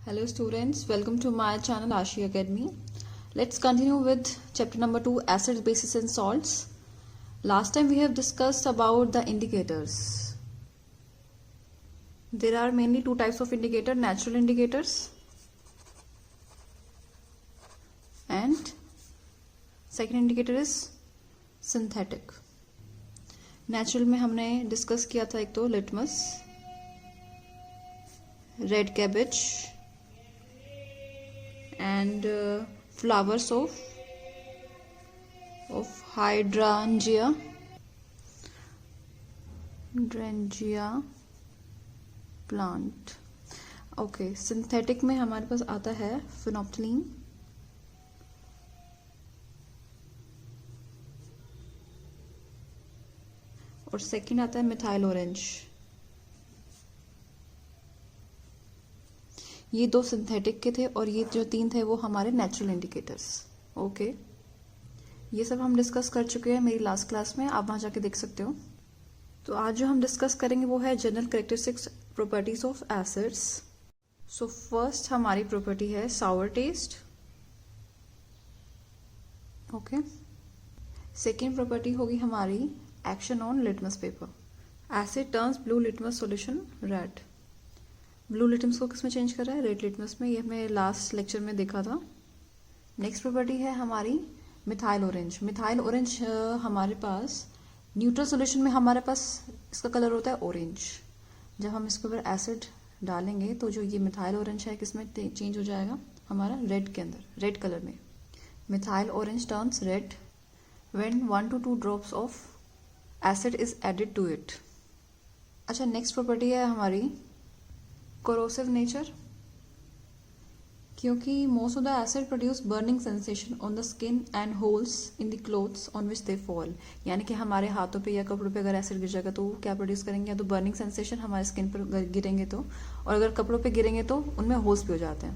Hello students, welcome to my channel Ashi Academy. Let's continue with chapter number 2, acids, bases and salts. Last time we have discussed about the indicators. There are mainly two types of indicator, natural indicators and second indicator is synthetic. Natural में हमने discuss किया था एक तो litmus, red cabbage and flowers of hydrangea plant. Okay, synthetic में हमारे पास आता है फिनोप्थिलीन, और सेकंड आता है मिथाइल ऑरेंज. ये दो सिंथेटिक के थे और ये जो तीन थे वो हमारे नेचुरल इंडिकेटर्स. ओके, ये सब हम डिस्कस कर चुके हैं मेरी लास्ट क्लास में, आप वहां जाके देख सकते हो. तो आज जो हम डिस्कस करेंगे वो है general characteristics properties of acids. So first हमारी प्रॉपर्टी है सावर टेस्ट. ओके, सेकेंड प्रॉपर्टी होगी हमारी action on litmus paper. Asset turns blue litmus solution red. Blue litmus को किस में चेंज कर रहा है? रेड लिटमस में. ये हमें लास्ट लेक्चर में देखा था. नेक्स्ट प्रॉपर्टी है हमारी मिथाइल ऑरेंज. मिथाइल ऑरेंज हमारे पास न्यूट्रल सॉल्यूशन में हमारे पास इसका कलर होता है ऑरेंज. जब हम इसके ऊपर एसिड डालेंगे तो जो ये मिथाइल ऑरेंज है किस में चेंज हो जाएगा? हमारा रेड के अंदर, रेड कलर में. Methyl orange turns red when 1 to 2 drops of acid is added to it. अच्छा, नेक्स्ट प्रॉपर्टी है हमारी कोरोसिव नेचर. क्योंकि most of the acid produce burning sensation on the skin and holes in the clothes on which they fall. यानी कि हमारे हाथों पे या कपड़ों पे अगर एसिड गिर जाएगा तो क्या प्रोड्यूस करेंगे? या तो बर्निंग सेंसेशन हमारे स्किन पर गिरेंगे तो, और अगर कपड़ों पे गिरेंगे तो उनमें होल्स भी हो जाते हैं.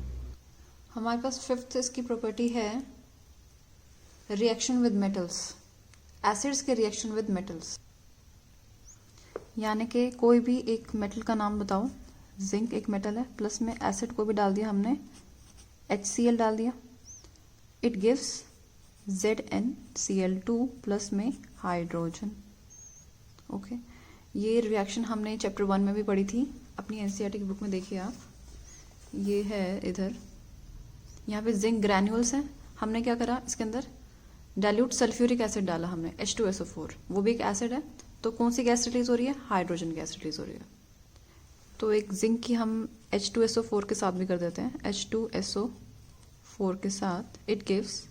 हमारे पास फिफ्थ इसकी प्रॉपर्टी है रिएक्शन विद मेटल्स. एसिड्स के रिएक्शन विद मेटल्स, यानी कि कोई भी एक मेटल का नाम बताओ. जिंक एक मेटल है, प्लस में एसिड को भी डाल दिया हमने, HCl डाल दिया. इट गिव्स ZnCl2 प्लस में हाइड्रोजन. ओके, ये रिएक्शन हमने चैप्टर 1 में भी पढ़ी थी, अपनी NCERT की बुक में देखिए आप. ये है इधर, यहाँ पे जिंक ग्रैन्यूल्स हैं. हमने क्या करा, इसके अंदर डाइल्यूट सल्फ्यूरिक एसिड डाला हमने, H2SO4. वो भी एक एसिड है, तो कौन सी गैस रिलीज हो रही है? हाइड्रोजन गैस रिलीज हो रही है. तो एक जिंक की हम H2SO4 के साथ भी कर देते हैं, H2SO4 के साथ. इट गिव्स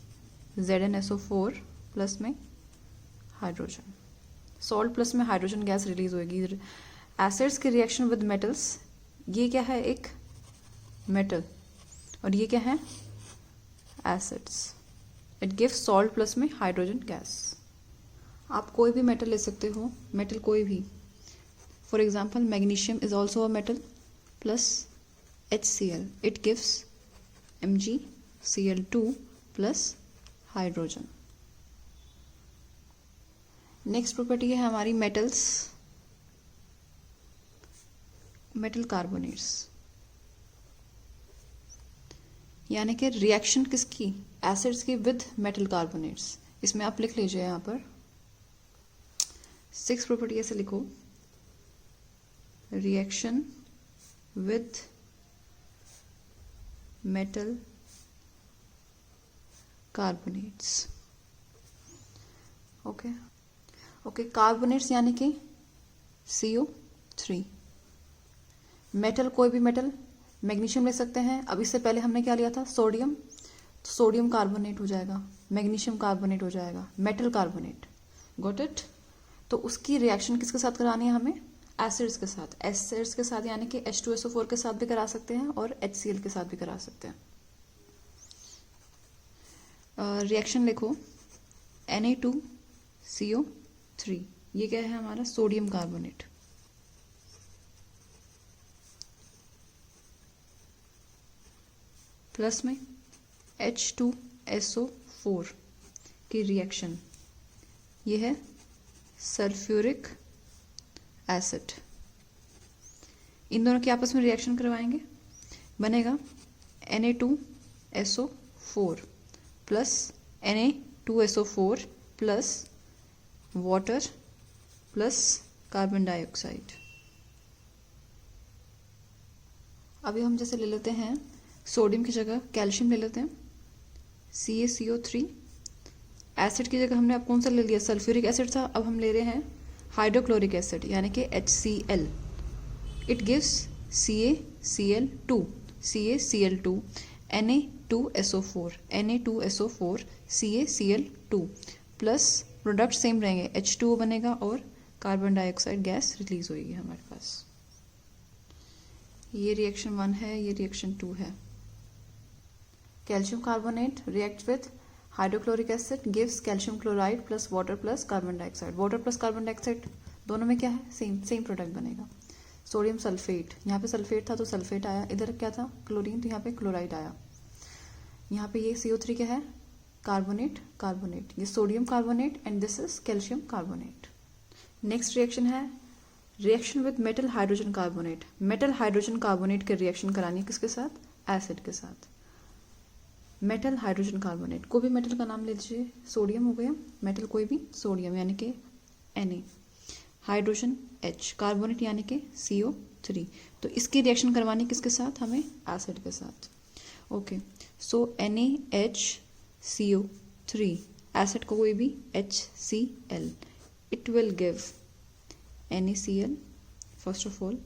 ZnSO4 प्लस में हाइड्रोजन. सॉल्ट प्लस में हाइड्रोजन गैस रिलीज होगी. एसिड्स के रिएक्शन विद मेटल्स, ये क्या है? एक मेटल, और ये क्या है? Acids. It gives salt plus में हाइड्रोजन गैस. आप कोई भी मेटल ले सकते हो, मेटल कोई भी. For example, magnesium is also a metal plus HCl. It gives MgCl2 plus hydrogen. Next property है हमारी metals, metal carbonates. यानी कि रिएक्शन किसकी? एसिड्स की विद मेटल कार्बोनेट्स. इसमें आप लिख लीजिए यहाँ पर 6 प्रॉपर्टी ऐसे लिखो. Reaction with metal carbonates. Okay okay, carbonates यानी कि CO3. मेटल कोई भी मेटल, मैग्नीशियम ले सकते हैं. अब इससे पहले हमने क्या लिया था? सोडियम. तो सोडियम कार्बोनेट हो जाएगा, मैग्नीशियम कार्बोनेट हो जाएगा, मेटल कार्बोनेट. Got it? तो उसकी रिएक्शन किसके साथ करानी है हमें? एसिड्स के साथ. एसिड्स के साथ यानी कि H2SO4 के साथ भी करा सकते हैं और HCl के साथ भी करा सकते हैं. रिएक्शन लिखो Na2CO3. ये क्या है हमारा? Sodium carbonate. प्लस में H2SO4 की रिएक्शन, ये है सल्फ्यूरिक एसिड. इन दोनों की आपस में रिएक्शन करवाएंगे, बनेगा Na2SO4 plus Na2SO4 plus water plus carbon dioxide. अभी हम जैसे ले लेते हैं सोडियम की जगह कैल्शियम ले लेते हैं, CaCO3। एसिड की जगह हमने अब कौन सा ले लिया, सल्फ्यूरिक एसिड था, अब हम ले रहे हैं हाइड्रोक्लोरिक एसिड यानी कि HCl। It gives CaCl2 Na2SO4 CaCl2 plus product same रहेंगे, H2O बनेगा और कार्बन डाइऑक्साइड गैस रिलीज होगी हमारे पास। ये रिएक्शन 1 है, ये रिएक्शन 2 है। Calcium carbonate react with hydrochloric acid gives calcium chloride plus water plus carbon dioxide. Water plus carbon dioxide दोनों में क्या है, सेम प्रोडक्ट बनेगा। सोडियम सल्फेट, यहाँ पे सल्फेट था तो सल्फेट आया, इधर क्या था क्लोरीन तो यहाँ पे क्लोराइड आया। यहाँ पे ये CO3 क्या है, कार्बोनेट, ये sodium carbonate and this is calcium carbonate. Next reaction है reaction with metal hydrogen carbonate. Metal hydrogen carbonate के रिएक्शन करानी है किसके साथ, एसिड के साथ। मेटल हाइड्रोजन कार्बोनेट, कोई भी मेटल का नाम ले लीजिए, सोडियम हो गया, मेटल कोई भी, सोडियम यानी कि Na, हाइड्रोजन H, कार्बोनेट यानी कि CO3। तो इसकी रिएक्शन करवानी किसके साथ, हमें एसिड के साथ। ओके, सो NaHCO3 एसिड को कोई भी HCl, it will give NaCl first of all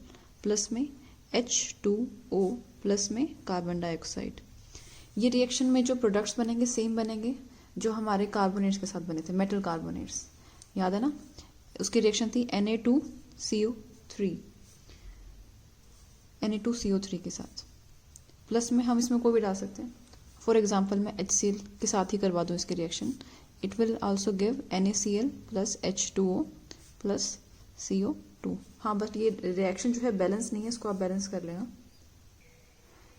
plus में H2O प्लस में कार्बन डाइऑक्साइड। ये रिएक्शन में जो प्रोडक्ट्स बनेंगे सेम बनेंगे जो हमारे कार्बोनेट्स के साथ बने थे, मेटल कार्बोनेट्स, याद है ना। उसकी रिएक्शन थी Na2CO3 के साथ, प्लस में हम इसमें कोई भी डाल सकते हैं। फॉर एग्जाम्पल मैं HCl के साथ ही करवा दूँ इसकी reaction, it will also give NaCl plus H2O plus CO2। हाँ, बट ये रिएक्शन जो है बैलेंस नहीं है, इसको आप बैलेंस कर लेना।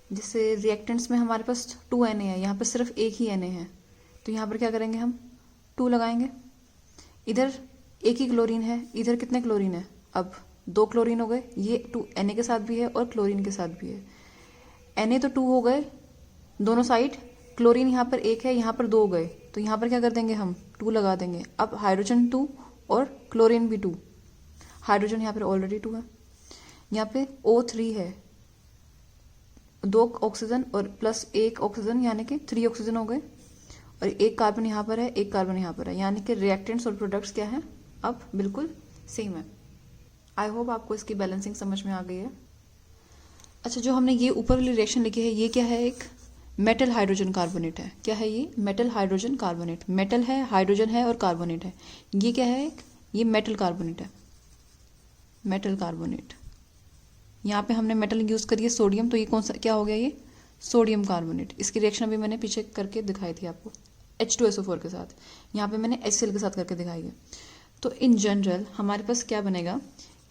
जैसे रिएक्टेंट्स में हमारे पास 2 Na है, यहाँ पर सिर्फ एक ही Na है, तो यहाँ पर क्या करेंगे, हम 2 लगाएंगे। इधर एक ही क्लोरीन है, इधर कितने क्लोरीन है, अब 2 क्लोरीन हो गए, ये 2 Na के साथ भी है और क्लोरीन के साथ भी है। Na तो 2 हो गए दोनों साइड, क्लोरीन यहाँ पर 1 है, यहाँ पर 2 हो गए, तो यहाँ पर क्या कर देंगे, हम 2 लगा देंगे। अब हाइड्रोजन 2 और क्लोरीन भी 2, हाइड्रोजन यहाँ पर ऑलरेडी 2 है, यहाँ पे O3 है, 2 ऑक्सीजन और प्लस 1 ऑक्सीजन यानी कि 3 ऑक्सीजन हो गए, और 1 कार्बन यहाँ पर है, 1 कार्बन यहाँ पर है, यानी कि रिएक्टेंट्स और प्रोडक्ट्स क्या है, अब बिल्कुल सेम है। आई होप आपको इसकी बैलेंसिंग समझ में आ गई है। अच्छा, जो हमने ये ऊपर वाली रिएक्शन लिखी है, ये क्या है, एक मेटल हाइड्रोजन कार्बोनेट है। क्या है ये, मेटल हाइड्रोजन कार्बोनेट। मेटल है, हाइड्रोजन है और कार्बोनेट है। ये क्या है, एक ये मेटल कार्बोनेट है, मेटल कार्बोनेट। यहाँ पे हमने मेटल यूज करी है सोडियम, तो ये कौन सा क्या हो गया, ये सोडियम कार्बोनेट। इसकी रिएक्शन अभी मैंने पीछे करके दिखाई थी आपको H2SO4 के साथ, यहाँ पे मैंने HCl के साथ करके दिखाई है। तो इन जनरल हमारे पास क्या बनेगा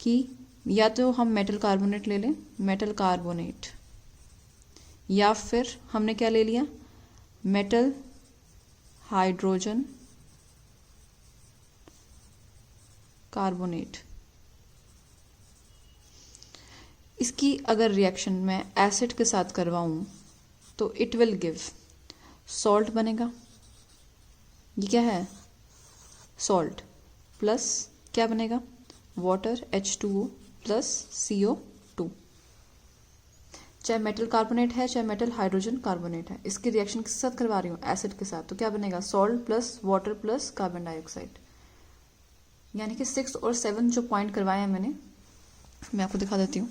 कि या तो हम मेटल कार्बोनेट ले लें, मेटल कार्बोनेट, या फिर हमने क्या ले लिया, मेटल हाइड्रोजन कार्बोनेट। इसकी अगर रिएक्शन मैं एसिड के साथ करवाऊं तो इट विल गिव सॉल्ट बनेगा। ये क्या है, सॉल्ट, प्लस क्या बनेगा, वाटर H2O प्लस CO2। चाहे मेटल कार्बोनेट है चाहे मेटल हाइड्रोजन कार्बोनेट है, इसकी रिएक्शन किसके साथ करवा रही हूँ, एसिड के साथ, तो क्या बनेगा, salt plus water plus carbon dioxide. यानी कि 6 और 7 जो पॉइंट करवाए हैं मैंने, मैं आपको दिखा देती हूँ।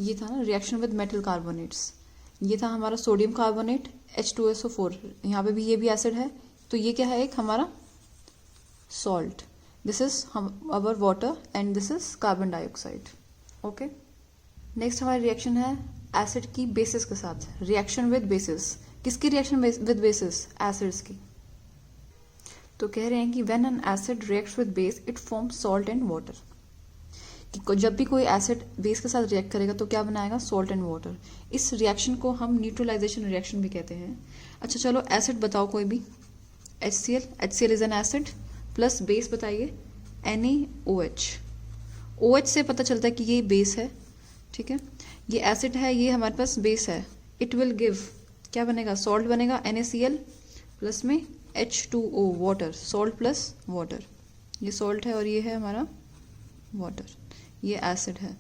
ये था ना रिएक्शन विद मेटल कार्बोनेट्स, ये था हमारा सोडियम कार्बोनेट H2SO4, यहाँ पे भी ये भी एसिड है, तो ये क्या है, एक हमारा salt, this is our water and this is carbon dioxide. Okay, next हमारी रिएक्शन है एसिड की बेसिस के साथ, रिएक्शन विद बेसिस। किसकी रिएक्शन विद बेसिस, एसिड्स की। तो कह रहे हैं कि when an acid reacts with base it forms salt and water, कि जब भी कोई एसिड बेस के साथ रिएक्ट करेगा तो क्या बनाएगा, सॉल्ट एंड वाटर। इस रिएक्शन को हम न्यूट्रलाइजेशन रिएक्शन भी कहते हैं। अच्छा चलो, एसिड बताओ कोई भी, HCl is an acid, plus base बताइए NaOH। OH से पता चलता है कि ये बेस है, ठीक है, ये एसिड है, ये हमारे पास बेस है। इट विल गिव, क्या बनेगा, सॉल्ट बनेगा, NaCl प्लस में H2O water, salt plus water. ये सॉल्ट है और ये है हमारा वाटर, ये एसिड है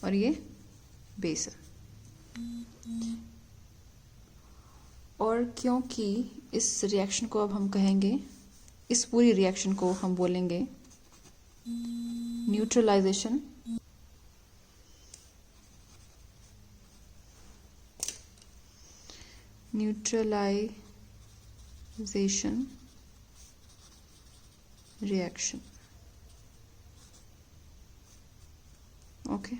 और ये बेस है। और क्योंकि इस रिएक्शन को अब हम कहेंगे, इस पूरी रिएक्शन को हम बोलेंगे neutralisation reaction. Okay,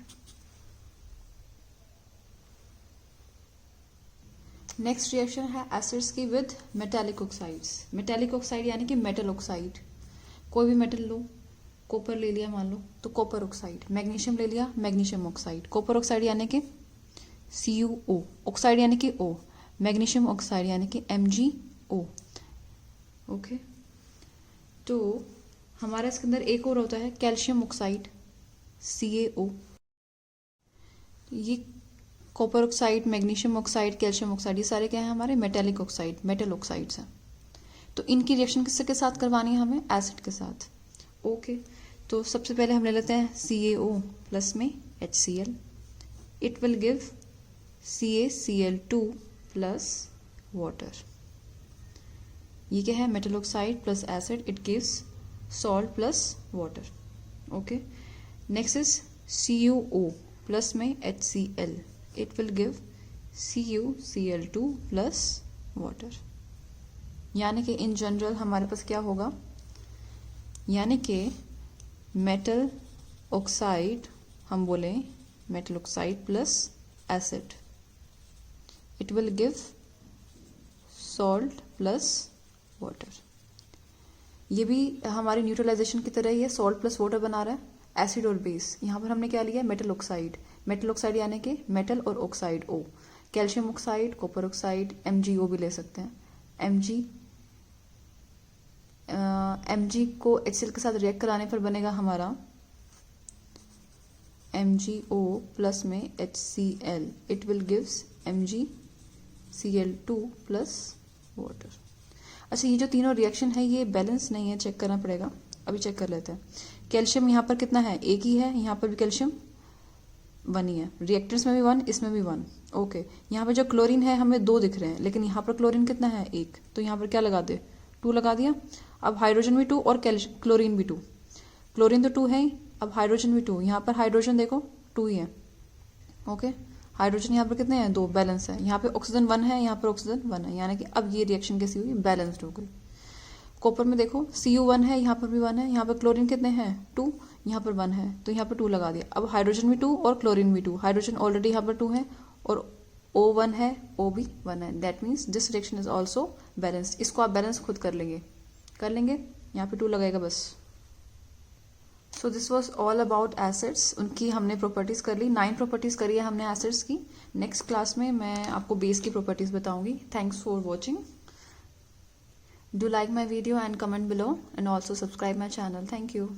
next reaction है एसिड्स की with metallic oxides. Metallic oxide यानी कि मेटल ऑक्साइड, कोई भी मेटल लो, कॉपर ले लिया मान लो तो कॉपर ऑक्साइड, मैग्नीशियम ले लिया मैग्नीशियम ऑक्साइड। कॉपर ऑक्साइड यानी कि CuO, ऑक्साइड यानी कि O, मैग्नीशियम ऑक्साइड यानी कि MgO। ओके, तो हमारा इसके अंदर एक और होता है कैल्शियम ऑक्साइड, CaO। ये copper oxide, magnesium oxide, calcium oxide, ये सारे क्या है हमारे मेटेलिक ऑक्साइड, मेटल ऑक्साइड्स हैं। तो इनकी रिएक्शन किसके के साथ करवानी है हमें, एसिड के साथ। ओके, तो सबसे पहले हम ले लेते हैं CaO प्लस में HCl। It will give CaCl2 plus water. ये क्या है, metal oxide plus acid, it gives salt plus water. Okay, next is CuO plus में HCl, it will give CuCl2 plus water. यानी कि इन जनरल हमारे पास क्या होगा, यानी कि मेटल ऑक्साइड, हम बोले metal oxide plus acid, it will give salt plus water. ये भी हमारी न्यूट्रलाइजेशन की तरह ही है, सॉल्ट प्लस वाटर बना रहा है, एसिड और बेस। यहाँ पर हमने क्या लिया, मेटल ऑक्साइड, मेटल ऑक्साइड यानी कि मेटल और oxide O, calcium oxide, copper oxide, MgO भी ले सकते हैं। Mg को HCl के साथ रिएक्ट कराने पर बनेगा हमारा MgO प्लस में HCl, it will gives MgCl2 plus water. अच्छा, ये जो तीनों रिएक्शन है ये बैलेंस नहीं है, चेक करना पड़ेगा, अभी चेक कर लेते हैं। कैल्शियम यहाँ पर कितना है, एक ही है, यहाँ पर भी कैल्शियम 1 ही है, रिएक्टेंट्स में भी 1, इसमें भी 1। ओके, यहाँ पर जो क्लोरीन है हमें 2 दिख रहे हैं, लेकिन यहाँ पर क्लोरीन कितना है, 1, तो यहाँ पर क्या लगा दे, 2 लगा दिया। अब हाइड्रोजन भी 2 और क्लोरीन भी 2, क्लोरीन तो 2 है ही, अब हाइड्रोजन भी 2, यहाँ पर हाइड्रोजन देखो 2 ही है। ओके, हाइड्रोजन यहाँ पर कितने हैं, 2, बैलेंस है। यहाँ पे ऑक्सीजन 1 है, यहाँ पर ऑक्सीजन 1 है, यानी कि अब ये रिएक्शन कैसी हुई, बैलेंस्ड हो गई। कॉपर में देखो Cu1 है, यहाँ पर भी 1 है, यहाँ पर क्लोरीन कितने हैं, 2, यहाँ पर 1 है, तो यहाँ पर 2 लगा दिया। अब हाइड्रोजन भी 2 और क्लोरीन भी 2, हाइड्रोजन ऑलरेडी यहाँ पर 2 है और O1 है, O भी 1 है, that means this reaction is also balanced. इसको आप बैलेंस खुद कर लेंगे, यहाँ पे 2 लगाएगा बस। So this was all about acids, उनकी हमने प्रॉपर्टीज कर ली, 9 प्रॉपर्टीज करी है हमने एसिड्स की। नेक्स्ट क्लास में मैं आपको बेस की प्रॉपर्टीज बताऊंगी। Thanks for watching, do like my video and comment below and also subscribe my channel. Thank you.